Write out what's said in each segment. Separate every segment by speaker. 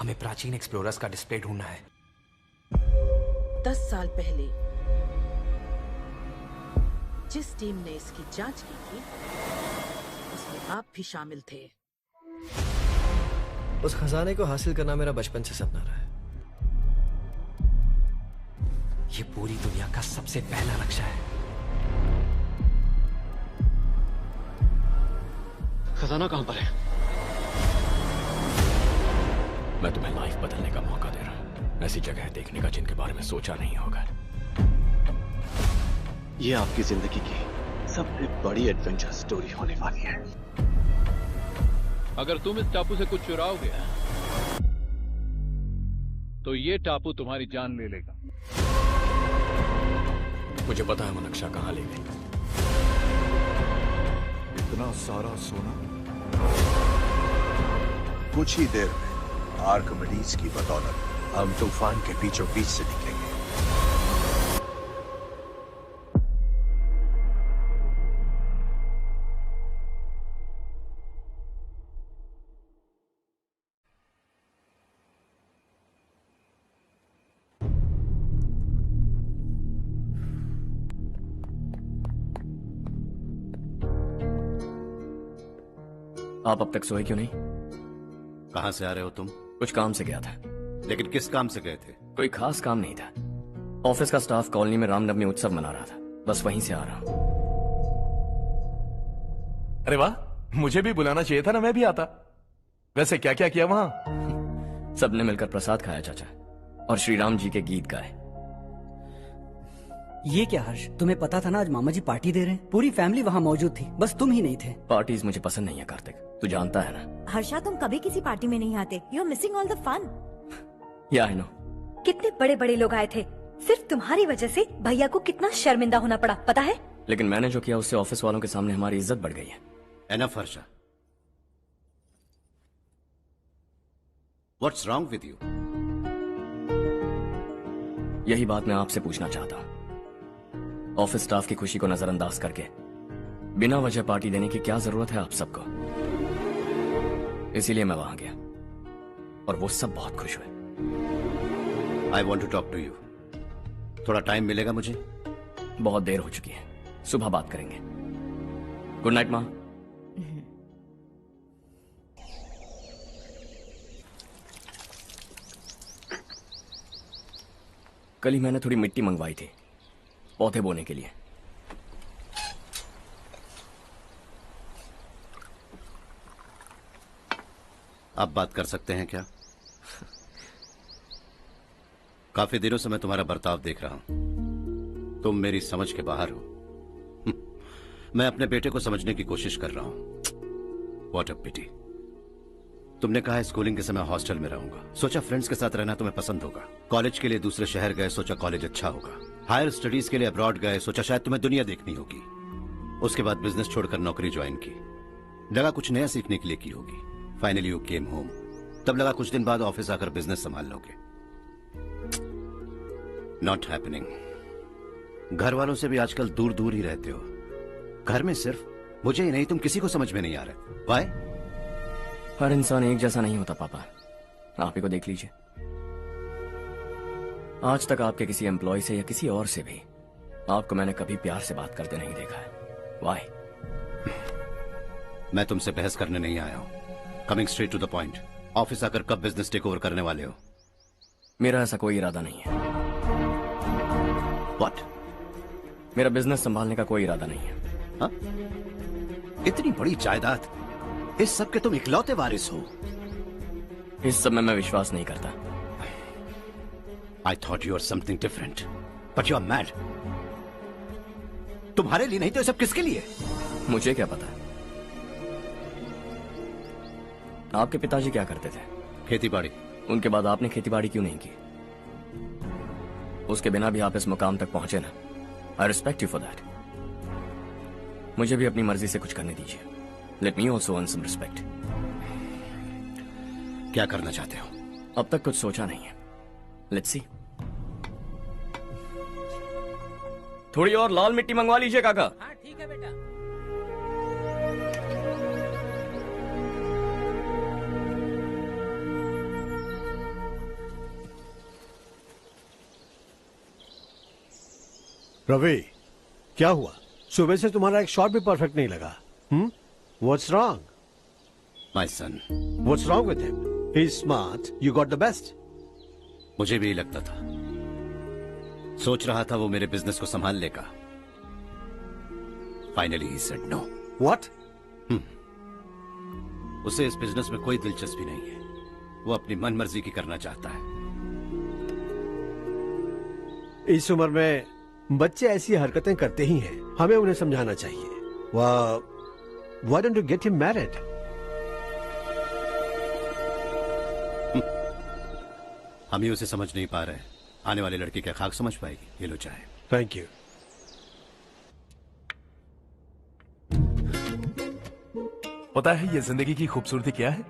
Speaker 1: हमें प्राचीन एक्सप्लोरर्स का डिस्प्ले ढूंढना है।
Speaker 2: 10 साल पहले जिस टीम ने इसकी जांच की थी उसमें आप भी शामिल थे।
Speaker 3: उस खजाने को हासिल करना मेरा बचपन से सपना रहा है।
Speaker 1: ये पूरी दुनिया का सबसे पहला नक्शा है।
Speaker 4: खजाना कहां पर है?
Speaker 5: मैं तुम्हें लाइफ बदलने का मौका दे रहा हूं, ऐसी जगह देखने का जिनके बारे में सोचा नहीं होगा।
Speaker 4: ये आपकी जिंदगी की सबसे बड़ी एडवेंचर स्टोरी होने वाली है।
Speaker 6: अगर तुम इस टापू से कुछ चुराओगे तो ये टापू तुम्हारी जान ले लेगा।
Speaker 5: मुझे पता है वो नक्शा कहां ले गए।
Speaker 7: इतना सारा सोना
Speaker 8: कुछ ही देर में आर्किमिडीज की बदौलत हम तूफान के बीचों बीच से निकलेंगे।
Speaker 5: आप अब तक सोए क्यों नहीं?
Speaker 9: कहां से आ रहे हो तुम?
Speaker 5: कुछ काम से गया था।
Speaker 9: लेकिन किस काम से गए थे?
Speaker 5: कोई खास काम नहीं था। ऑफिस का स्टाफ कॉलोनी में रामनवमी उत्सव मना रहा था, बस वहीं से आ रहा हूं।
Speaker 7: अरे वाह, मुझे भी बुलाना चाहिए था ना, मैं भी आता। वैसे क्या क्या किया वहां?
Speaker 5: सबने मिलकर प्रसाद खाया चाचा, और श्री राम जी के गीत गाए।
Speaker 10: ये क्या हर्ष, तुम्हें पता था ना आज मामा जी पार्टी दे रहे हैं? पूरी फैमिली वहाँ मौजूद थी, बस तुम ही नहीं थे।
Speaker 5: पार्टीज मुझे पसंद नहीं है कार्तिक, तू जानता है ना।
Speaker 11: हर्षा, तुम कभी किसी पार्टी में नहीं आते। You are missing all the fun.
Speaker 5: या आई नो।
Speaker 11: कितने बड़े बड़े लोग आए थे, सिर्फ तुम्हारी वजह से भैया को कितना शर्मिंदा होना पड़ा, पता है?
Speaker 5: लेकिन मैंने जो किया उससे ऑफिस वालों के सामने हमारी इज्जत बढ़ गई है।
Speaker 9: Enough Harsha, what's wrong with you?
Speaker 5: यही बात मैं आपसे पूछना चाहता हूँ। ऑफिस स्टाफ की खुशी को नजरअंदाज करके बिना वजह पार्टी देने की क्या जरूरत है आप सबको? इसीलिए मैं वहां गया और वो सब बहुत खुश हुए।
Speaker 9: I want to talk to you. थोड़ा टाइम मिलेगा मुझे?
Speaker 5: बहुत देर हो चुकी है, सुबह बात करेंगे। गुड नाइट माँ। कल ही मैंने थोड़ी मिट्टी मंगवाई थी पौधे बोने के लिए।
Speaker 9: आप बात कर सकते हैं क्या? काफी दिनों से मैं तुम्हारा बर्ताव देख रहा हूं। तुम मेरी समझ के बाहर हो। मैं अपने बेटे को समझने की कोशिश कर रहा हूं। व्हाट अ पिटी। तुमने कहा स्कूलिंग के समय हॉस्टल में रहूंगा, सोचा फ्रेंड्स के साथ रहना तुम्हें पसंद होगा। कॉलेज के लिए दूसरे शहर गए, सोचा कॉलेज अच्छा होगा। हायर स्टडीज के लिए अब्रॉड गए, सोचा शायद तुम्हें दुनिया देखनी होगी। उसके बाद बिजनेस छोड़कर नौकरी ज्वाइन की, लगा कुछ नया सीखने के लिए की होगी। फाइनली यू केम होम, तब लगा कुछ दिन बाद ऑफिस आकर बिजनेस संभाल लोगे। Not happening. घर वालों से भी आजकल दूर दूर ही रहते हो। घर में सिर्फ मुझे ही नहीं, तुम किसी को समझ में नहीं आ रहे। व्हाई?
Speaker 5: हर इंसान एक जैसा नहीं होता पापा, आप ही को देख लीजिए। आज तक आपके किसी एम्प्लॉय से या किसी और से भी आपको मैंने कभी प्यार से बात करते नहीं देखा है। व्हाई?
Speaker 9: मैं तुमसे बहस करने नहीं आया हूं। Coming straight to the point, office आकर कब बिजनेस टेक ओवर करने वाले हो?
Speaker 5: मेरा ऐसा कोई इरादा नहीं है।
Speaker 9: व्हाट?
Speaker 5: मेरा बिजनेस संभालने का कोई इरादा नहीं है।
Speaker 9: हाँ? इतनी बड़ी जायदाद, इस सब के तुम इकलौते वारिस हो।
Speaker 5: इस सब में मैं विश्वास नहीं करता।
Speaker 9: I thought you were something different, but you are mad. तुम्हारे लिए नहीं तो ये सब किसके लिए?
Speaker 5: मुझे क्या पता। आपके पिताजी क्या करते थे?
Speaker 9: खेतीबाड़ी।
Speaker 5: उनके बाद आपने खेतीबाड़ी क्यों नहीं की? उसके बिना भी आप इस मुकाम तक पहुंचे ना। I respect you for that. मुझे भी अपनी मर्जी से कुछ करने दीजिए। Let me also earn some respect.
Speaker 9: क्या करना चाहते हो?
Speaker 5: अब तक कुछ सोचा नहीं है। Let's see. थोड़ी और लाल मिट्टी मंगवा लीजिए काका।
Speaker 2: हाँ ठीक है बेटा।
Speaker 12: रवि, क्या हुआ? सुबह से तुम्हारा एक शॉट भी परफेक्ट नहीं लगा। What's wrong?
Speaker 9: My son.
Speaker 12: What's wrong with him? He's smart. You got the best.
Speaker 9: मुझे भी लगता था, सोच रहा था वो मेरे बिजनेस को संभाल लेगा। Finally he said no.
Speaker 12: What?
Speaker 9: उसे इस बिजनेस में कोई दिलचस्पी नहीं है। वो अपनी मनमर्जी की करना चाहता है।
Speaker 12: इस उम्र में बच्चे ऐसी हरकतें करते ही हैं। हमें उन्हें समझाना चाहिए। Why don't you get him married?
Speaker 9: हम ही उसे समझ नहीं पा रहे। आने वाली लड़की क्या खाक समझ पाएगी? ये लो चाहे।
Speaker 12: Thank you.
Speaker 7: पता है ये जिंदगी की खूबसूरती क्या है?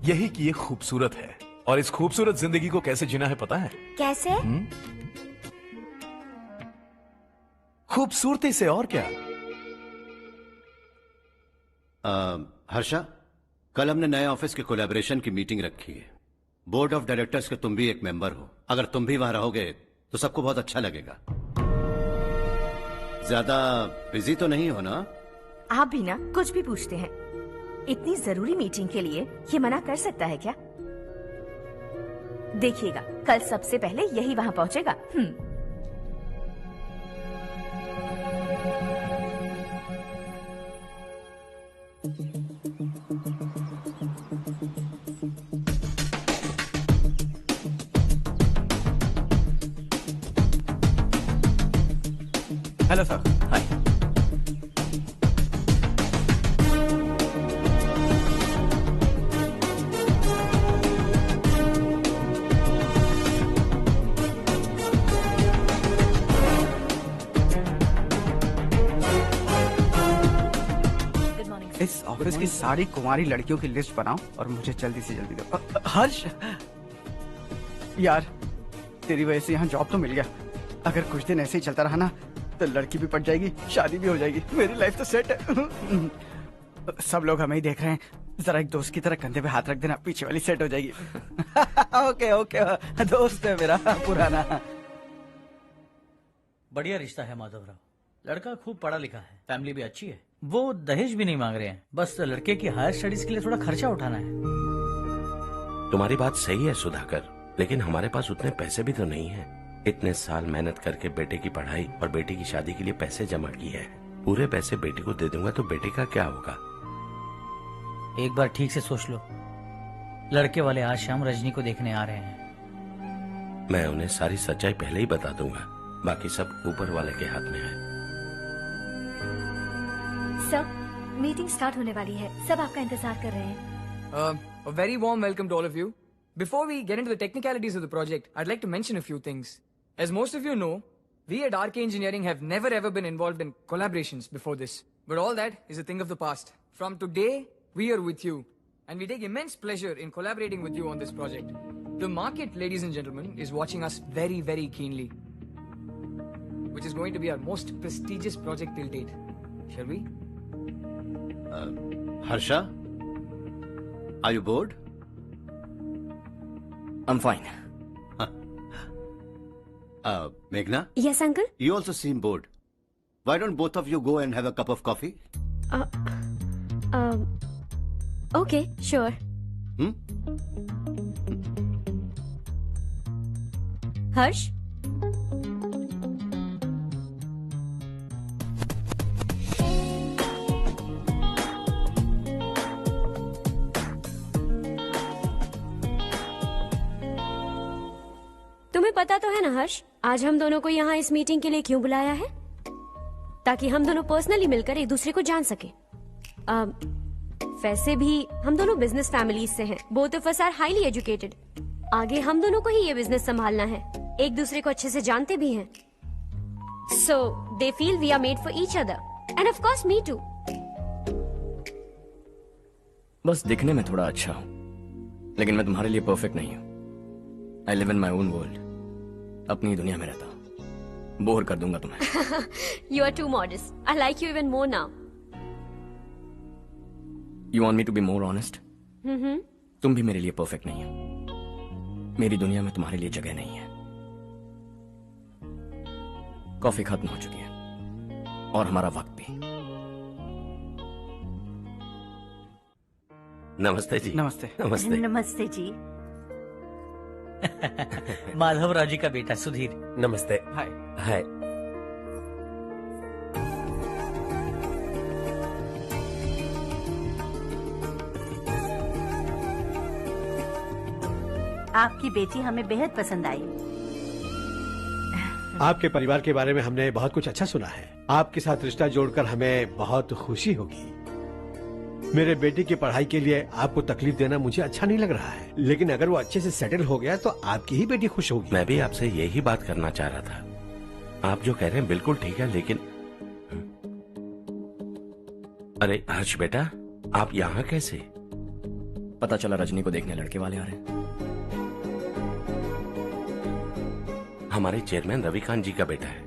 Speaker 7: यही कि ये खूबसूरत है, और इस खूबसूरत जिंदगी को कैसे जीना है पता है?
Speaker 11: कैसे?
Speaker 7: खूबसूरती से, और क्या।
Speaker 9: हर्षा, कल हमने नए ऑफिस के कोलैबोरेशन की मीटिंग रखी है। बोर्ड ऑफ डायरेक्टर्स के तुम भी एक मेंबर हो। अगर तुम भी वहां रहोगे तो सबको बहुत अच्छा लगेगा। ज्यादा बिजी तो नहीं हो ना?
Speaker 13: आप भी ना कुछ भी पूछते हैं। इतनी जरूरी मीटिंग के लिए ये मना कर सकता है क्या? देखिएगा, कल सबसे पहले यही वहां पहुंचेगा।
Speaker 10: Hello sir.
Speaker 5: हाय।
Speaker 10: इस ऑफिस की सारी कुंवारी लड़कियों की लिस्ट बनाओ और मुझे जल्दी से जल्दी दो। हर्ष, यार तेरी वजह से यहाँ जॉब तो मिल गया। अगर कुछ दिन ऐसे ही चलता रहा ना तो लड़की भी पट जाएगी, शादी भी हो जाएगी, मेरी लाइफ तो सेट है। सब लोग हमें ही देख रहे हैं, जरा एक दोस्त की तरह कंधे पे हाथ रख देना, पीछे वाली सेट हो जाएगी। ओके ओके, दोस्त है मेरा पुराना।
Speaker 14: बढ़िया रिश्ता है माधव राव। लड़का खूब पढ़ा लिखा है, फैमिली भी अच्छी है। वो दहेज भी नहीं मांग रहे हैं, बस लड़के की हायर स्टडीज के लिए थोड़ा खर्चा उठाना है।
Speaker 15: तुम्हारी बात सही है सुधाकर, लेकिन हमारे पास उतने पैसे भी तो नहीं है। इतने साल मेहनत करके बेटे की पढ़ाई और बेटी की शादी के लिए पैसे जमा किए हैं। पूरे पैसे बेटे को दे दूंगा तो बेटे का क्या होगा?
Speaker 14: एक बार ठीक से सोच लो। लड़के वाले आज शाम रजनी को देखने आ रहे हैं।
Speaker 15: मैं उन्हें सारी सच्चाई पहले ही बता दूंगा, बाकी सब ऊपर वाले के हाथ में है।
Speaker 11: सर, मीटिंग स्टार्ट होने वाली है, सब आपका इंतजार कर रहे हैं।
Speaker 16: A very warm welcome to all of you. Before we get into the technicalities of the project, I'd like to mention a few things. As most of you know, we at RK Engineering have never ever been involved in collaborations before this. But all that is a thing of the past. From today, we are with you. And we take immense pleasure in collaborating with you on this project. The market, ladies and gentlemen, is watching us very, very keenly. Which is going to be our most prestigious project till date. Shall we?
Speaker 9: Harsha, are you bored?
Speaker 5: I'm fine.
Speaker 9: Meghna?
Speaker 11: Yes, uncle?
Speaker 9: You also seem bored. Why don't both of you go and have a cup of coffee?
Speaker 11: Okay, sure. Harsh? तुम्हें पता तो है ना हर्ष, आज हम दोनों को यहाँ इस मीटिंग के लिए क्यों बुलाया है? ताकि हम दोनों पर्सनली मिलकर एक दूसरे को जान सके। वैसे भी हम दोनों बिजनेस फैमिलीज से हैं। Both of us are highly educated. आगे हम दोनों को ही ये बिजनेस संभालना है, एक दूसरे को अच्छे से जानते भी हैं। So they feel we are made for each other and of course me too.
Speaker 5: बस दिखने में थोड़ा अच्छा हूँ, लेकिन मैं तुम्हारे लिए परफेक्ट नहीं हूँ। I live in my own world, अपनी दुनिया में रहता हूँ। बोर कर दूंगा तुम्हें।
Speaker 11: You are too modest. I like you even more now.
Speaker 5: You want me to be more honest? तुम भी मेरे लिए परफेक्ट नहीं हो। मेरी दुनिया में तुम्हारे लिए जगह नहीं है। कॉफी खत्म हो चुकी है और हमारा वक्त भी।
Speaker 15: नमस्ते जी।
Speaker 10: नमस्ते।
Speaker 15: नमस्ते।
Speaker 13: नमस्ते जी।
Speaker 14: माधवराव जी का बेटा सुधीर।
Speaker 15: नमस्ते।
Speaker 10: हाय।
Speaker 15: हाय।
Speaker 13: आपकी बेटी हमें बेहद पसंद आई।
Speaker 12: आपके परिवार के बारे में हमने बहुत कुछ अच्छा सुना है। आपके साथ रिश्ता जोड़कर हमें बहुत खुशी होगी। मेरे बेटे की पढ़ाई के लिए आपको तकलीफ देना मुझे अच्छा नहीं लग रहा है, लेकिन अगर वो अच्छे से सेटल हो गया तो आपकी ही बेटी खुश होगी।
Speaker 15: मैं भी आपसे यही बात करना चाह रहा था। आप जो कह रहे हैं बिल्कुल ठीक है, लेकिन अरे हर्ष बेटा, आप यहाँ कैसे?
Speaker 5: पता चला रजनी को देखने लड़के वाले आ रहे हैं।
Speaker 15: हमारे चेयरमैन रविकांत जी का बेटा है।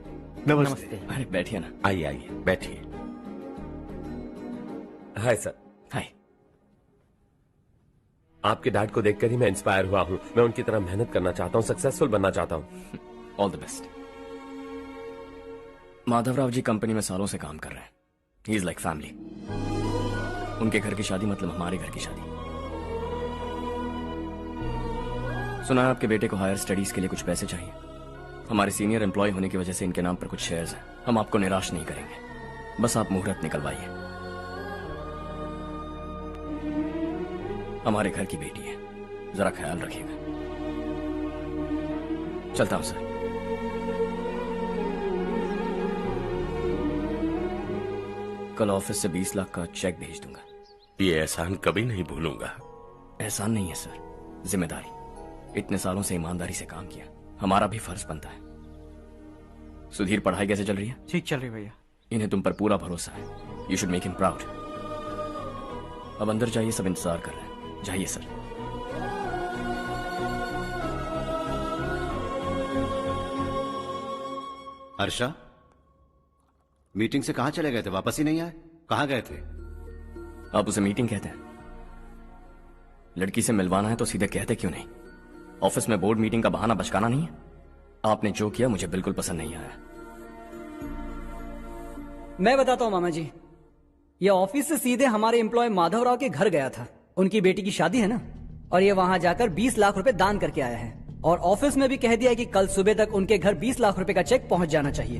Speaker 12: नमस्ते।
Speaker 5: अरे बैठिए ना।
Speaker 15: आइए आइए बैठिए।
Speaker 17: Hi sir.
Speaker 5: हाय।
Speaker 17: आपके डैड को देखकर ही मैं इंस्पायर हुआ हूँ। मैं उनकी तरह मेहनत करना चाहता हूँ, सक्सेसफुल बनना चाहता हूँ।
Speaker 5: All the best. Madhavrao ji company में सालों से काम कर रहे हैं। He is like family. उनके घर की शादी मतलब हमारे घर की शादी। सुना है आपके बेटे को हायर स्टडीज के लिए कुछ पैसे चाहिए। हमारे सीनियर एम्प्लॉय होने की वजह से इनके नाम पर कुछ शेयर्स हैं। हम आपको निराश नहीं करेंगे, बस आप मुहूर्त निकलवाइए। हमारे घर की बेटी है, जरा ख्याल रखिएगा। चलता हूं सर। कल ऑफिस से 20 लाख का चेक भेज दूंगा।
Speaker 15: ये एहसान कभी नहीं भूलूंगा।
Speaker 5: एहसान नहीं है सर, जिम्मेदारी। इतने सालों से ईमानदारी से काम किया, हमारा भी फर्ज बनता है। सुधीर, पढ़ाई कैसे चल रही है?
Speaker 10: ठीक चल रही भैया।
Speaker 5: इन्हें तुम पर पूरा भरोसा है। You should make him proud. अब अंदर जाइए, सब इंतजार कर रहे हैं। जाइए सर।
Speaker 9: हर्षा, मीटिंग से कहां चले गए थे? वापस ही नहीं आए? कहां गए थे?
Speaker 5: आप उसे मीटिंग कहते हैं? लड़की से मिलवाना है तो सीधे कहते क्यों नहीं? ऑफिस में बोर्ड मीटिंग का बहाना बचकाना नहीं है। आपने जो किया मुझे बिल्कुल पसंद नहीं आया।
Speaker 18: मैं बताता हूं मामा जी, ये ऑफिस से सीधे हमारे एम्प्लॉय माधवराव के घर गया था। उनकी बेटी की शादी है ना, और ये वहां जाकर 20 लाख रुपए दान करके आया है। और ऑफिस में भी कह दिया है कि कल सुबह तक उनके घर 20 लाख रुपए का चेक पहुंच जाना चाहिए।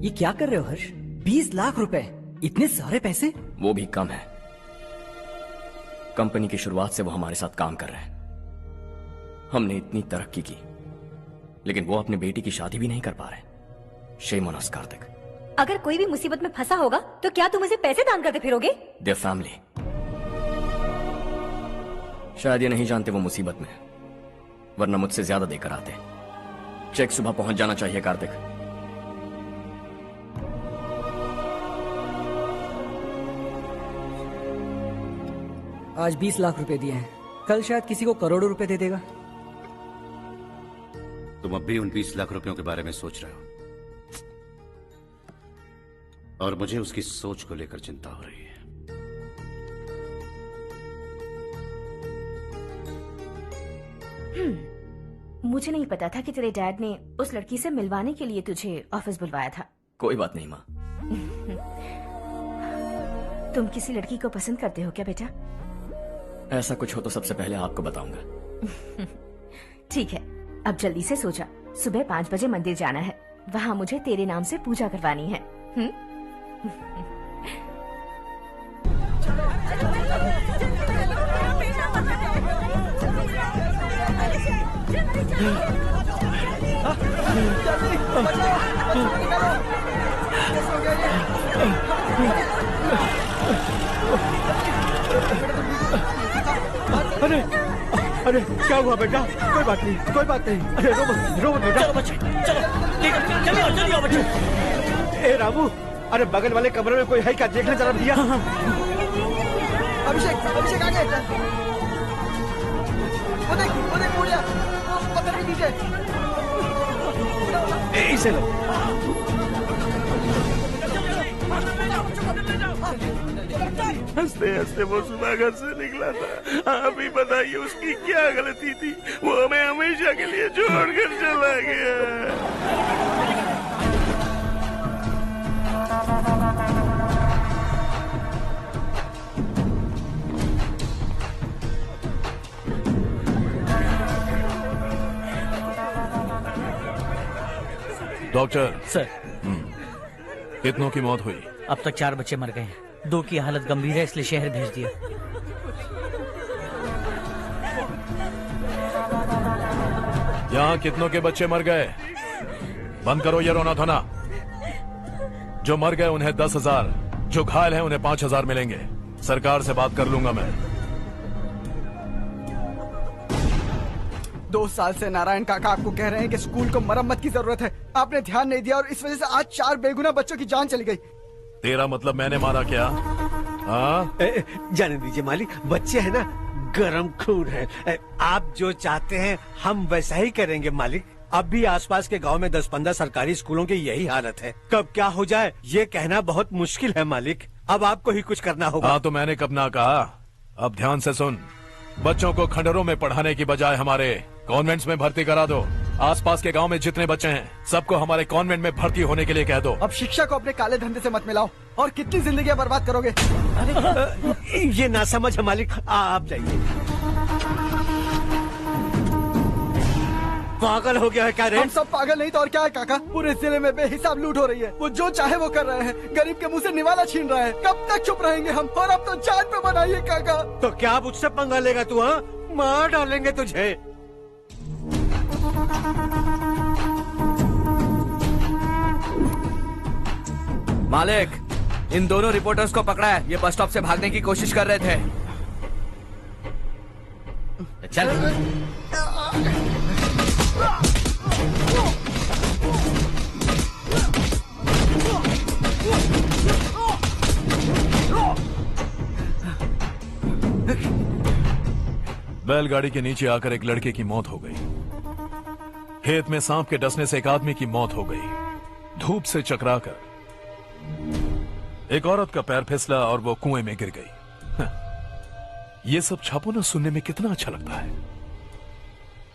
Speaker 18: ये क्या कर रहे हो हर्ष? 20 लाख रुपए, इतने सारे पैसे?
Speaker 5: वो भी कम है। कंपनी की शुरुआत से वो हमारे साथ काम कर रहे हैं। हमने इतनी तरक्की की, लेकिन वो अपनी बेटी की शादी भी नहीं कर पा रहे। Shame on us Kartik.
Speaker 11: अगर कोई भी मुसीबत में फंसा होगा तो क्या तुम उसे पैसे दान करते फिरोगे?
Speaker 5: Their family. शायद ये नहीं जानते वो मुसीबत में है, वरना मुझसे ज्यादा देकर आते। चेक सुबह पहुंच जाना चाहिए कार्तिक।
Speaker 18: आज 20 लाख रुपए दिए हैं, कल शायद किसी को करोड़ों रुपए दे देगा।
Speaker 9: तुम अब भी उन 20 लाख रुपयों के बारे में सोच रहे हो, और मुझे उसकी सोच को लेकर चिंता हो रही है।
Speaker 13: मुझे नहीं पता था कि तेरे डैड ने उस लड़की से मिलवाने के लिए तुझे ऑफिस बुलवाया था।
Speaker 5: कोई बात नहीं माँ।
Speaker 13: तुम किसी लड़की को पसंद करते हो क्या बेटा?
Speaker 5: ऐसा कुछ हो तो सबसे पहले आपको बताऊंगा।
Speaker 13: ठीक है, अब जल्दी से सो जा। सुबह 5 बजे मंदिर जाना है, वहाँ मुझे तेरे नाम से पूजा करवानी है।
Speaker 12: अरे अरे क्या हुआ बेटा? कोई बात नहीं, कोई बात नहीं। अरे रो मत बेटा।
Speaker 14: चलो बच्चे, चलो जल्दी आओ बच्चे।
Speaker 12: ए रामू, अरे बगल वाले कमरे में कोई है क्या? देखना जरा भैया।
Speaker 16: अभिषेक, अभिषेक आ गए। वो देख मुड़िया, वो पत्थर के नीचे।
Speaker 12: इसे लो।
Speaker 7: हंसते हंसते वो सुबह घर से निकला था। आप ही बताइए उसकी क्या गलती थी, वो हमें हमेशा के लिए छोड़कर चला गया। डॉक्टर
Speaker 14: सर,
Speaker 7: कितनों की मौत हुई?
Speaker 14: अब तक 4 बच्चे मर गए हैं, 2 की हालत गंभीर है, इसलिए शहर भेज दिया।
Speaker 7: यहाँ कितनों के बच्चे मर गए? बंद करो ये रोना धोना। जो मर गए उन्हें 10,000, जो घायल हैं उन्हें 5,000 मिलेंगे। सरकार से बात कर लूंगा मैं।
Speaker 10: 2 साल से नारायण काका आपको कह रहे हैं कि स्कूल को मरम्मत की जरूरत है। आपने ध्यान नहीं दिया और इस वजह से आज 4 बेगुनाह बच्चों की जान चली गई।
Speaker 7: तेरा मतलब मैंने मारा क्या? हाँ,
Speaker 12: जाने दीजिए मालिक, बच्चे हैं ना, गरम खून है। आप जो चाहते हैं हम वैसा ही करेंगे मालिक। अब भी आसपास के गांव में 10-15 सरकारी स्कूलों की यही हालत है। कब क्या हो जाए ये कहना बहुत मुश्किल है मालिक। अब आपको ही कुछ करना होगा।
Speaker 7: हाँ तो मैंने कब ना कहा। अब ध्यान से सुन, बच्चों को खंडरों में पढ़ाने की बजाय हमारे कॉन्वेंट्स में भर्ती करा दो। आसपास के गांव में जितने बच्चे हैं सबको हमारे कॉन्वेंट में भर्ती होने के लिए कह दो।
Speaker 10: अब शिक्षा को अपने काले धंधे से मत मिलाओ और कितनी जिंदगियां बर्बाद करोगे।
Speaker 12: ये ना समझ है मालिक, आप जाइए। पागल हो गया है क्या रे?
Speaker 10: हम सब पागल नहीं तो और क्या है काका। पूरे जिले में बेहिसाब लूट हो रही है। वो जो चाहे वो कर रहे हैं, गरीब के मुंह से निवाला छीन रहा है। कब तक चुप रहेंगे हम? और अब तो जान पे बनाइए काका।
Speaker 12: तो क्या मुझसे पंगा लेगा तू? हाँ, मार डालेंगे तुझे।
Speaker 5: मालिक, इन दोनों रिपोर्टर्स को पकड़ा है। ये बस स्टॉप से भागने की कोशिश कर रहे थे। चल।
Speaker 7: बैलगाड़ी के नीचे आकर एक लड़के की मौत हो गई। खेत में सांप के डसने से एक आदमी की मौत हो गई। धूप से चकराकर एक औरत का पैर फिसला और वो कुएं में गिर गई। ये सब छापो ना, सुनने में कितना अच्छा लगता है,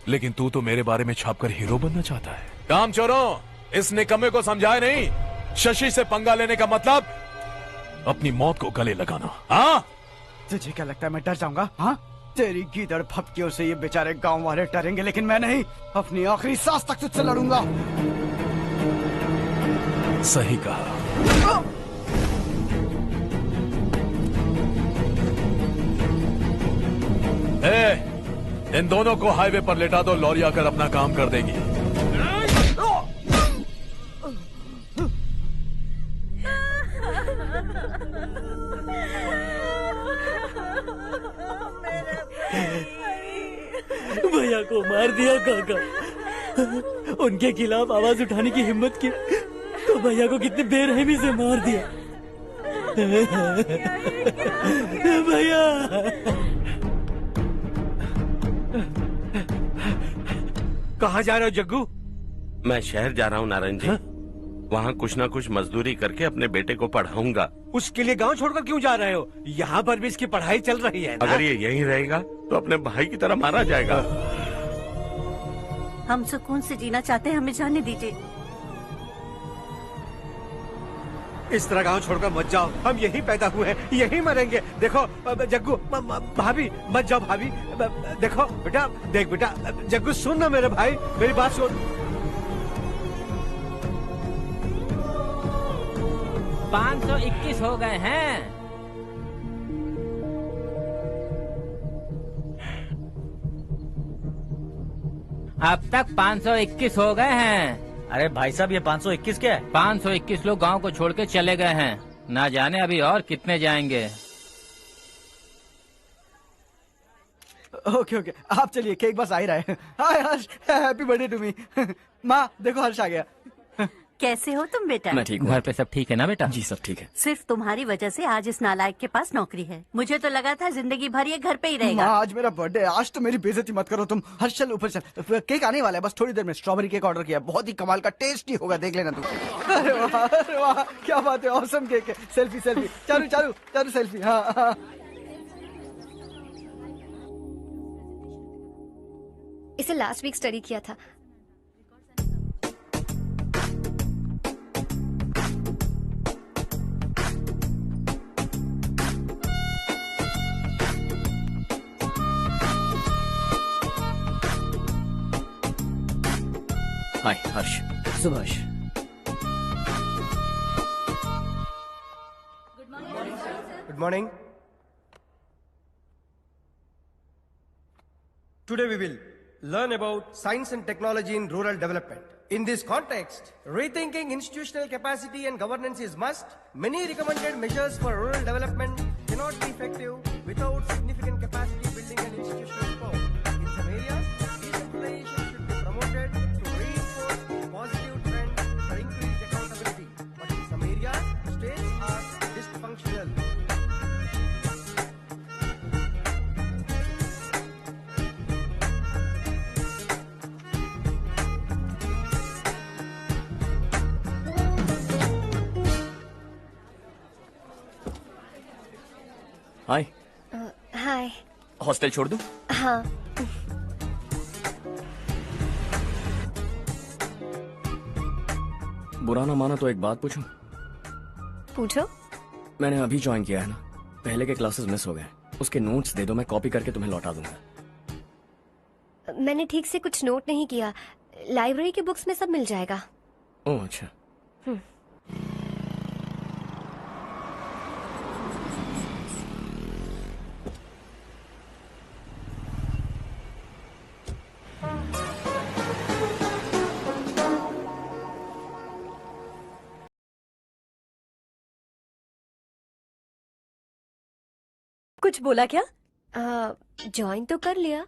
Speaker 7: लेकिन तू तो मेरे बारे में छापकर हीरो बनना चाहता है। काम चोरों, इस निकम्मे को समझाए नहीं। शशि से पंगा लेने का मतलब अपनी मौत को गले लगाना। हाँ,
Speaker 10: तुझे क्या लगता है मैं डर जाऊंगा? हाँ, तेरी गीदड़ फपकियों से ये बेचारे गांव वाले डरेंगे, लेकिन मैं नहीं। अपनी आखिरी सांस तक तुझसे लड़ूंगा।
Speaker 7: सही कहा। इन दोनों को हाईवे पर लेटा दो, लॉरी आकर अपना काम कर देगी।
Speaker 14: भैया को मार दिया काका। उनके खिलाफ आवाज उठाने की हिम्मत की तो भैया को कितने बेरहमी से मार दिया। भैया,
Speaker 12: कहाँ जा रहे हो जग्गू?
Speaker 15: मैं शहर जा रहा हूँ नारायण जी। वहाँ कुछ ना कुछ मजदूरी करके अपने बेटे को पढ़ाऊंगा।
Speaker 12: उसके लिए गांव छोड़कर क्यों जा रहे हो? यहाँ पर भी इसकी पढ़ाई चल रही है ना?
Speaker 15: अगर ये यहीं रहेगा तो अपने भाई की तरह मारा जाएगा।
Speaker 19: हम सुकून से जीना चाहते हैं, हमें जाने दीजिए।
Speaker 12: इस तरह गांव छोड़कर मत जाओ, हम यहीं पैदा हुए हैं, यहीं मरेंगे। देखो जग्गू, भाभी मत जाओ भाभी। देखो बेटा, देख बेटा, जग्गू सुन ना मेरे भाई, मेरी बात सुन।
Speaker 20: 521 हो गए हैं। अब तक 521 हो गए हैं।
Speaker 14: अरे भाई साहब, ये 521 क्या है?
Speaker 20: 521 लोग गांव को छोड़ के चले गए हैं। ना जाने अभी और कितने जाएंगे।
Speaker 10: ओके ओके, आप चलिए, केक बस आ ही रहा है। हाय हर्ष, हैप्पी बर्थडे टू मी। माँ देखो, हर्ष आ गया।
Speaker 19: कैसे हो तुम बेटा?
Speaker 5: मैं ठीक हूँ।
Speaker 20: घर पे सब ठीक है ना बेटा?
Speaker 5: जी सब ठीक है।
Speaker 19: सिर्फ तुम्हारी वजह से आज इस नालायक के पास नौकरी है। मुझे तो लगा था जिंदगी भर ये घर पे ही
Speaker 10: माँ,
Speaker 19: रहेगा।
Speaker 10: आज मेरा बर्थडे है, आज तो मेरी बेइज्जती मत करो तुम। हर्ष चल ऊपर चल, केक आने वाला है, बस थोड़ी देर में। स्ट्रॉबेरी केक ऑर्डर किया, बहुत ही कमाल का टेस्टी होगा, देख लेना तुम। अरे वाह, क्या बात है, ऑसम केक है। Selfie selfie, Charu Charu Charu selfie. हाँ हाँ।
Speaker 11: इसे लास्ट वीक स्टडी किया था।
Speaker 5: हाय हर्ष।
Speaker 18: Subhash.
Speaker 21: Good morning. Today we will learn about science and technology in rural development. In this context, rethinking institutional capacity and governance is must. Many recommended measures for rural development cannot be effective without significant capacity building and institutional reform. In some areas, decentralization should be promoted to reinforce positive trends for increased accountability. But in some areas, states are dysfunctional.
Speaker 5: Hi.
Speaker 11: Hi.
Speaker 5: Hostel छोड़ दूं?
Speaker 11: हाँ।
Speaker 5: बुरा ना माना तो एक बात पूछूं?
Speaker 11: पूछो।
Speaker 5: मैंने अभी ज्वाइन किया है ना, पहले के क्लासेस मिस हो गए। उसके नोट्स दे दो, मैं कॉपी करके तुम्हें लौटा दूंगा।
Speaker 11: मैंने ठीक से कुछ नोट नहीं किया। लाइब्रेरी के बुक्स में सब मिल जाएगा।
Speaker 5: ओह अच्छा।
Speaker 11: कुछ बोला क्या? ज्वाइन तो कर लिया।